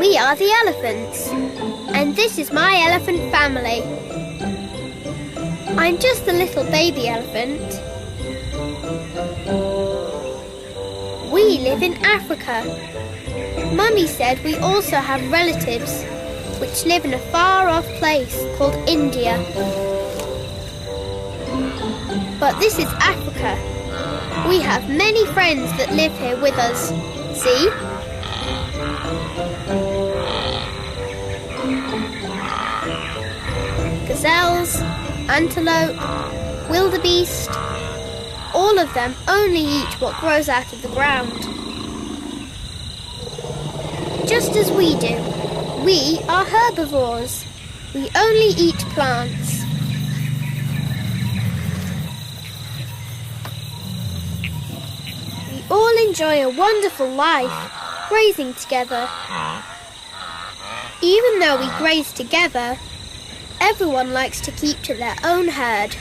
We are the elephants, and this is my elephant family. I'm just a little baby elephant. We live in Africa. Mummy said we also have relatives which live in a far-off place called India. But this is Africa. We have many friends that live here with us. See? Gazelles, antelope, wildebeest, all of them only eat what grows out of the ground. Just as we do. We are herbivores. We only eat plants. We all enjoy a wonderful life, grazing together. Even though we graze together, everyone likes to keep to their own herd.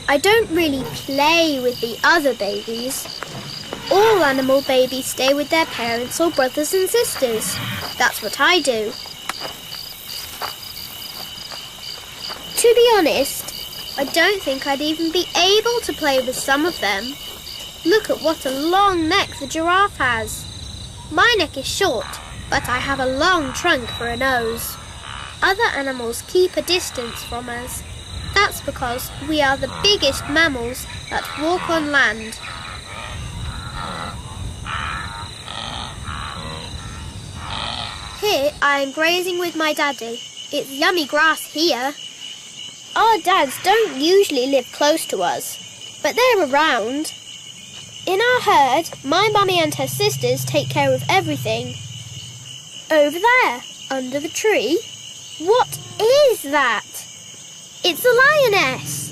I don't really play with the other babies. All animal babies stay with their parents or brothers and sisters. That's what I do. To be honest, I don't think I'd even be able to play with some of them. Look at what a long neck the giraffe has. My neck is short, but I have a long trunk for a nose. Other animals keep a distance from us. That's because we are the biggest mammals that walk on land. Here I am grazing with my daddy. It's yummy grass here. Our dads don't usually live close to us, but they're around. In our herd, my mummy and her sisters take care of everything. Over there, under the tree, what is that? It's a lioness.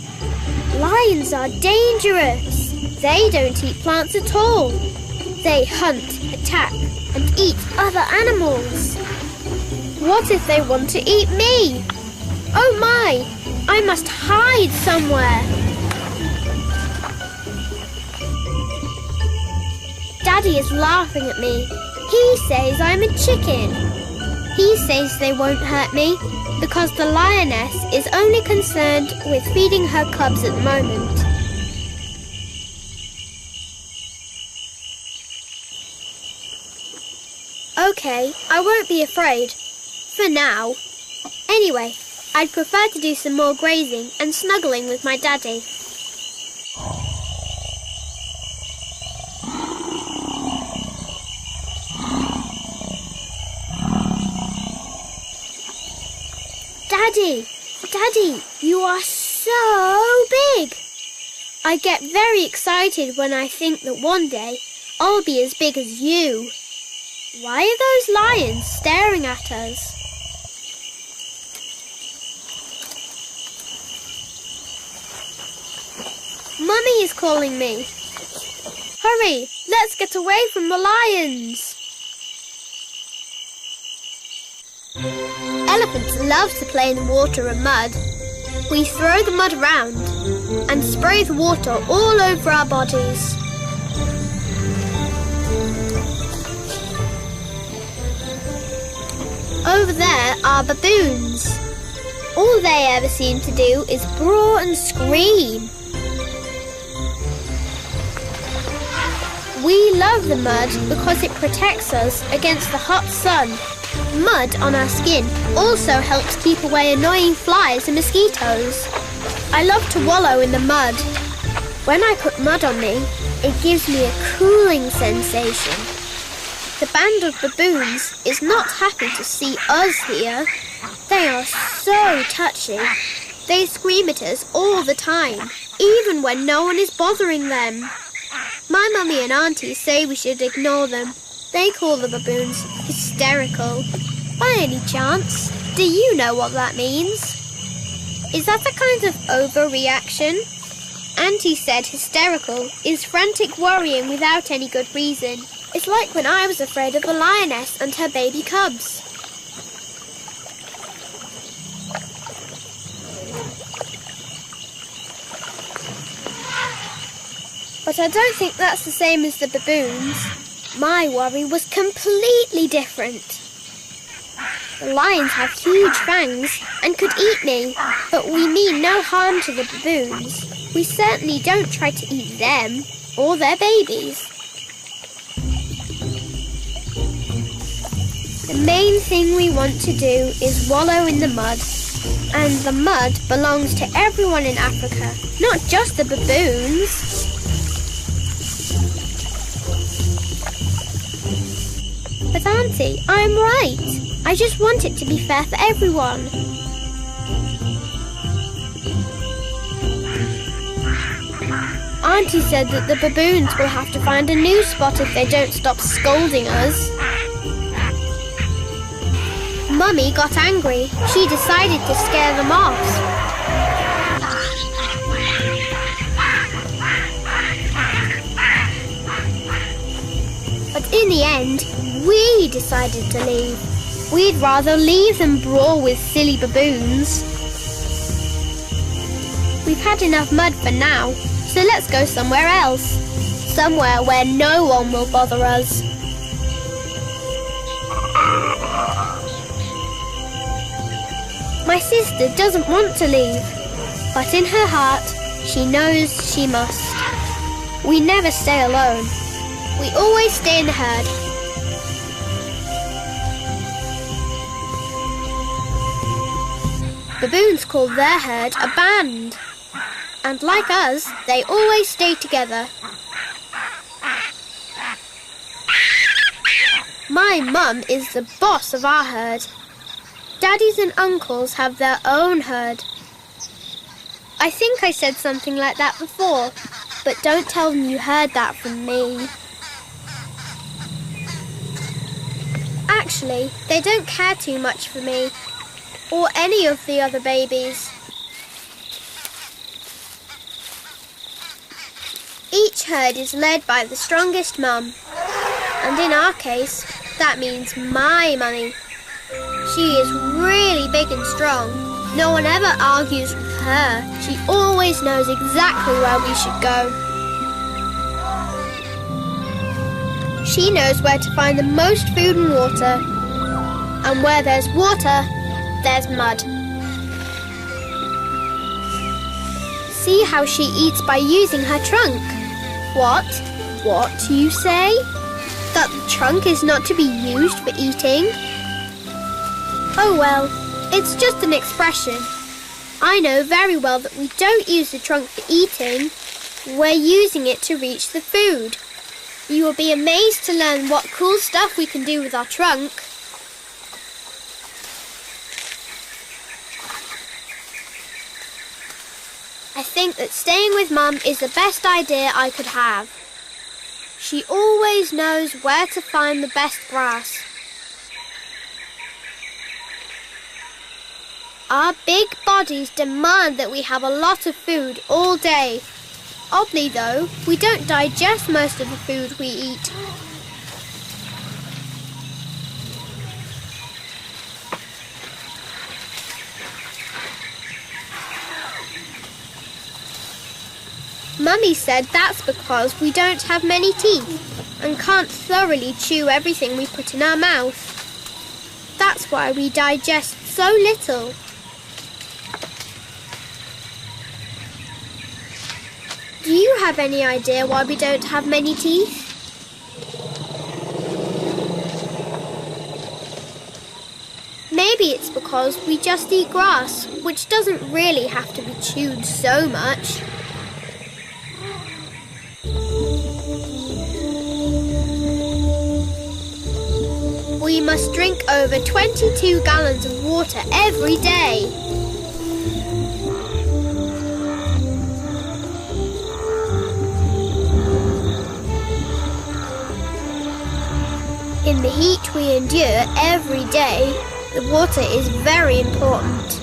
Lions are dangerous. They don't eat plants at all. They hunt, attack, and eat other animals. What if they want to eat me? Oh my! I must hide somewhere. Daddy is laughing at me. He says I'm a chicken. He says they won't hurt me because the lioness is only concerned with feeding her cubs at the moment. Okay, I won't be afraid. For now. Anyway, I'd prefer to do some more grazing and snuggling with my daddy. Daddy, you are so big. I get very excited when I think that one day I'll be as big as you. Why are those lions staring at us? Mummy is calling me. Hurry, let's get away from the lions. Elephants love to play in water and mud. We throw the mud around and spray the water all over our bodies. Over there are baboons. All they ever seem to do is brawl and scream. We love the mud because it protects us against the hot sun. Mud on our skin also helps keep away annoying flies and mosquitoes. I love to wallow in the mud. When I put mud on me, it gives me a cooling sensation. The band of baboons is not happy to see us here. They are so touchy. They scream at us all the time, even when no one is bothering them. My mummy and auntie say we should ignore them. They call the baboons hysterical. By any chance, do you know what that means? Is that a kind of overreaction? Auntie said hysterical is frantic worrying without any good reason. It's like when I was afraid of a lioness and her baby cubs. But I don't think that's the same as the baboons. My worry was completely different. The lions have huge fangs and could eat me, but we mean no harm to the baboons. We certainly don't try to eat them or their babies. The main thing we want to do is wallow in the mud, and the mud belongs to everyone in Africa, not just the baboons. But Auntie, I'm right. I just want it to be fair for everyone. Auntie said that the baboons will have to find a new spot if they don't stop scolding us. Mummy got angry. She decided to scare them off. But in the end, we decided to leave. We'd rather leave than brawl with silly baboons. We've had enough mud for now, so let's go somewhere else. Somewhere where no one will bother us. My sister doesn't want to leave, but in her heart, she knows she must. We never stay alone. We always stay in the herd. Baboons call their herd a band. And like us, they always stay together. My mum is the boss of our herd. Daddies and uncles have their own herd. I think I said something like that before, but don't tell them you heard that from me. Actually, they don't care too much for me, or any of the other babies. Each herd is led by the strongest mum, and in our case, that means my mummy. She is really big and strong. No one ever argues with her. She always knows exactly where we should go. She knows where to find the most food and water. And where there's water, there's mud. See how she eats by using her trunk. What? What, you say? That the trunk is not to be used for eating? Oh well, it's just an expression. I know very well that we don't use the trunk for eating. We're using it to reach the food. You will be amazed to learn what cool stuff we can do with our trunk. I think that staying with Mum is the best idea I could have. She always knows where to find the best grass. Our big bodies demand that we have a lot of food all day. Oddly though, we don't digest most of the food we eat. Mummy said that's because we don't have many teeth and can't thoroughly chew everything we put in our mouth. That's why we digest so little. Do you have any idea why we don't have many teeth? Maybe it's because we just eat grass, which doesn't really have to be chewed so much. We must drink over 22 gallons of water every day. In the heat we endure every day, the water is very important.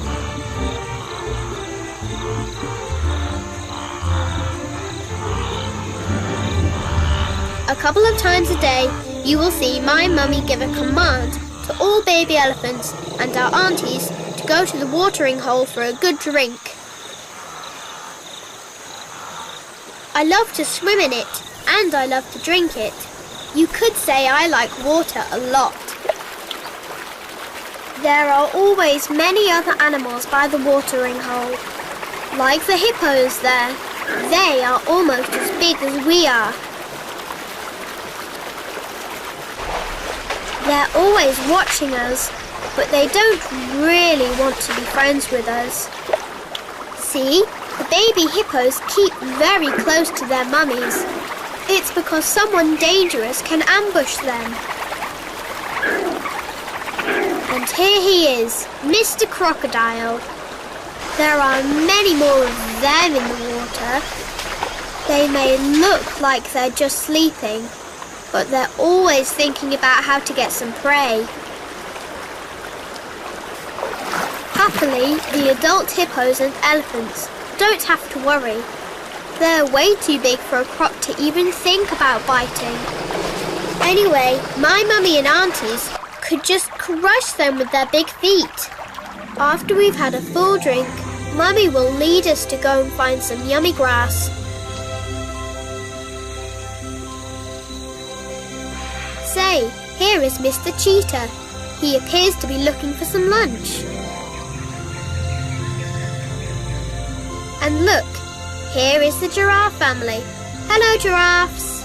A couple of times a day, you will see my mummy give a command to all baby elephants and our aunties to go to the watering hole for a good drink. I love to swim in it and I love to drink it. You could say I like water a lot. There are always many other animals by the watering hole. Like the hippos there. They are almost as big as we are. They're always watching us, but they don't really want to be friends with us. See, the baby hippos keep very close to their mummies. It's because someone dangerous can ambush them. And here he is, Mr. Crocodile. There are many more of them in the water. They may look like they're just sleeping, but they're always thinking about how to get some prey. Happily, the adult hippos and elephants don't have to worry. They're way too big for a croc to even think about biting. Anyway, my mummy and aunties could just crush them with their big feet. After we've had a full drink, Mummy will lead us to go and find some yummy grass. Say, here is Mr. Cheetah. He appears to be looking for some lunch. And look, here is the giraffe family. Hello, giraffes.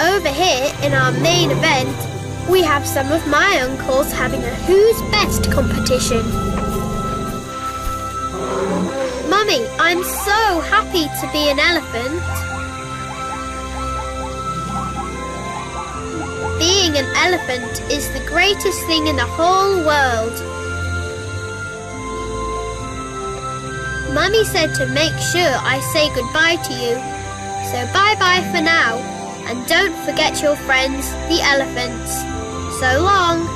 Over here in our main event, we have some of my uncles having a Who's Best competition. Mummy, I'm so happy to be an elephant. Being an elephant is the greatest thing in the whole world. Mummy said to make sure I say goodbye to you. So bye-bye for now. And don't forget your friends, the elephants. So long.